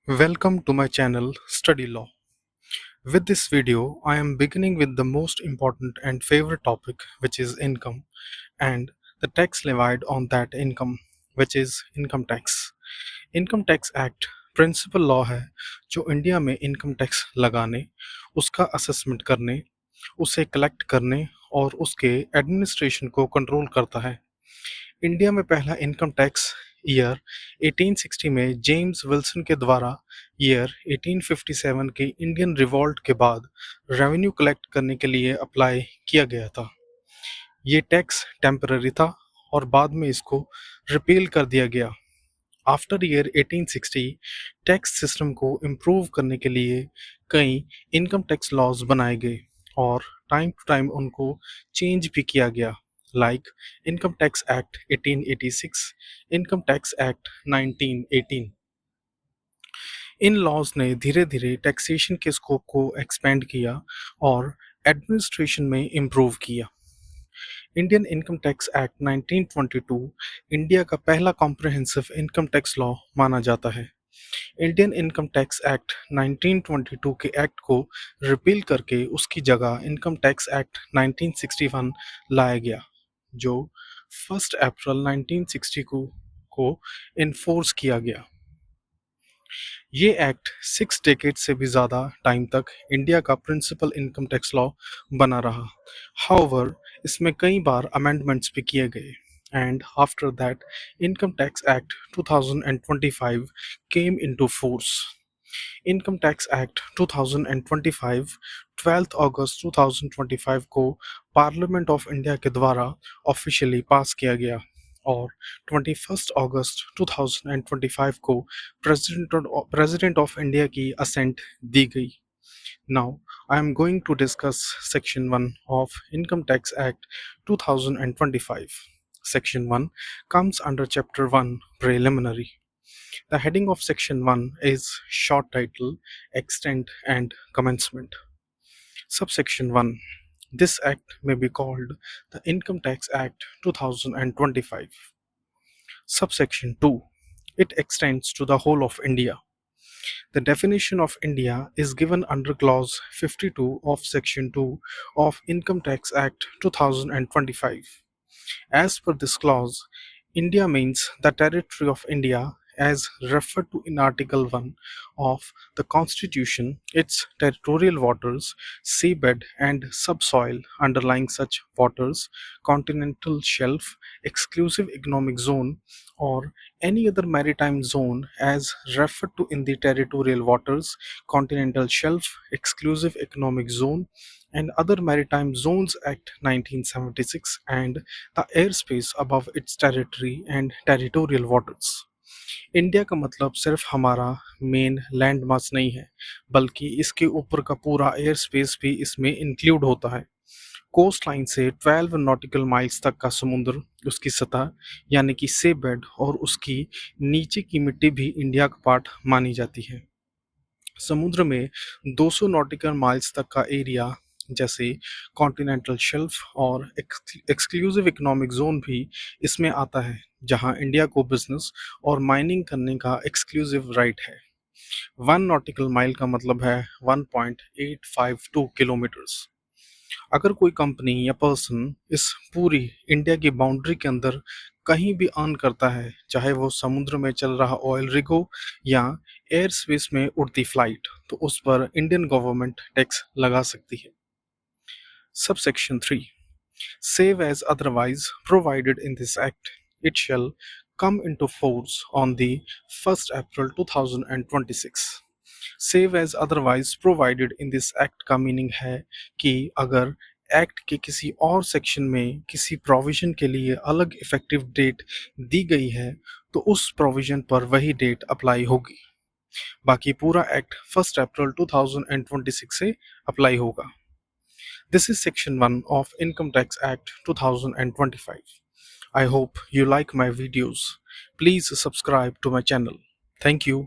Welcome to my channel Study Law. With this video, I am beginning with the most important and favorite topic, which is income and the tax levied on that income, which is income tax. Income tax act principal law है जो India में income tax लगाने, उसका assessment करने, उसे collect करने और उसके एडमिनिस्ट्रेशन को कंट्रोल करता है। इंडिया में पहला इनकम टैक्स ईयर 1860 में जेम्स विल्सन के द्वारा ईयर 1857 के इंडियन रिवॉल्ट के बाद रेवेन्यू कलेक्ट करने के लिए अप्लाई किया गया था। ये टैक्स टेम्पररी था और बाद में इसको रिपील कर दिया गया। आफ्टर ईयर 1860 टैक्स सिस्टम को इम्प्रूव करने के लिए कई इनकम टैक्स लॉज बनाए गए और टाइम टू टाइम उनको चेंज भी किया गया, like income tax act 1886, income tax act 1918। इन लॉज ने धीरे धीरे टैक्सेशन के स्कोप को एक्सपेंड किया और एडमिनिस्ट्रेशन में इम्प्रूव किया। Indian income tax act 1922 India का पहला कॉम्प्रिहेंसिव इनकम टैक्स लॉ माना जाता है। इंडियन इनकम टैक्स एक्ट 1922 के एक्ट को रिपील करके उसकी जगह इनकम टैक्स एक्ट 1961 लाया गया, जो 1 अप्रैल 1960 को इन्फोर्स किया गया। ये एक्ट 6 डेकेड से भी ज़्यादा टाइम तक इंडिया का प्रिंसिपल इनकम टैक्स लॉ बना रहा। हाउएवर, इसमें कई बार अमेंडमेंट्स भी किए गए and after that Income Tax Act 2025 came into force. Income Tax Act 2025 12th अगस्त 2025 को पार्लियामेंट ऑफ इंडिया के द्वारा ऑफिशियली पास किया गया और 21 अगस्त 2025 को प्रेसिडेंट ऑफ इंडिया की असेंट दी गई। Now, I am going to discuss Section 1 of Income Tax Act 2025. Section 1 comes under Chapter 1 Preliminary. The heading of Section 1 is short title, Extent and Commencement. Subsection 1. This act may be called the Income Tax Act 2025. Subsection 2. It extends to the whole of India. The definition of India is given under Clause 52 of Section 2 of Income Tax Act 2025. As per this clause, India means the territory of India as referred to in Article 1 of the Constitution, its territorial waters, seabed and subsoil underlying such waters, continental shelf, exclusive economic zone, or any other maritime zone as referred to in the territorial waters, continental shelf, exclusive economic zone, and other maritime zones Act 1976, and the airspace above its territory and territorial waters. India का मतलब सिर्फ हमारा main land mass नहीं है, बल्कि इसके ऊपर का पूरा एयर स्पेस भी इसमें इंक्लूड होता है। कोस्ट लाइन से 12 नॉटिकल माइल्स तक का समुद्र, उसकी सतह यानी कि सी बेड और उसकी नीचे की मिट्टी भी इंडिया का पार्ट मानी जाती है। समुद्र में 200 नॉटिकल माइल्स तक का एरिया जैसे कॉन्टिनेंटल शेल्फ और एक्सक्लूसिव इकोनॉमिक जोन भी इसमें आता है, जहां इंडिया को बिजनेस और माइनिंग करने का एक्सक्लूसिव राइट है। 1 नॉटिकल माइल का मतलब है 1.852 किलोमीटर्स। अगर कोई कंपनी या पर्सन इस पूरी इंडिया की बाउंड्री के अंदर कहीं भी अर्न करता है, चाहे वो समुद्र में चल रहा ऑयल रिग हो या एयर स्पेस में उड़ती फ्लाइट, तो उस पर इंडियन गवर्नमेंट टैक्स लगा सकती है। Subsection 3. Save as otherwise provided in this act, it shall come into force on the 1st April 2026. Save as otherwise provided in this act का मीनिंग है कि अगर एक्ट के किसी और सेक्शन में किसी प्रोविजन के लिए अलग इफेक्टिव डेट दी गई है तो उस प्रोविजन पर वही डेट अप्लाई होगी, बाकी पूरा एक्ट 1 अप्रैल 2026 से अप्लाई होगा। This is section 1 of income tax act 2025. I hope you like my videos. Please subscribe to my channel. Thank you.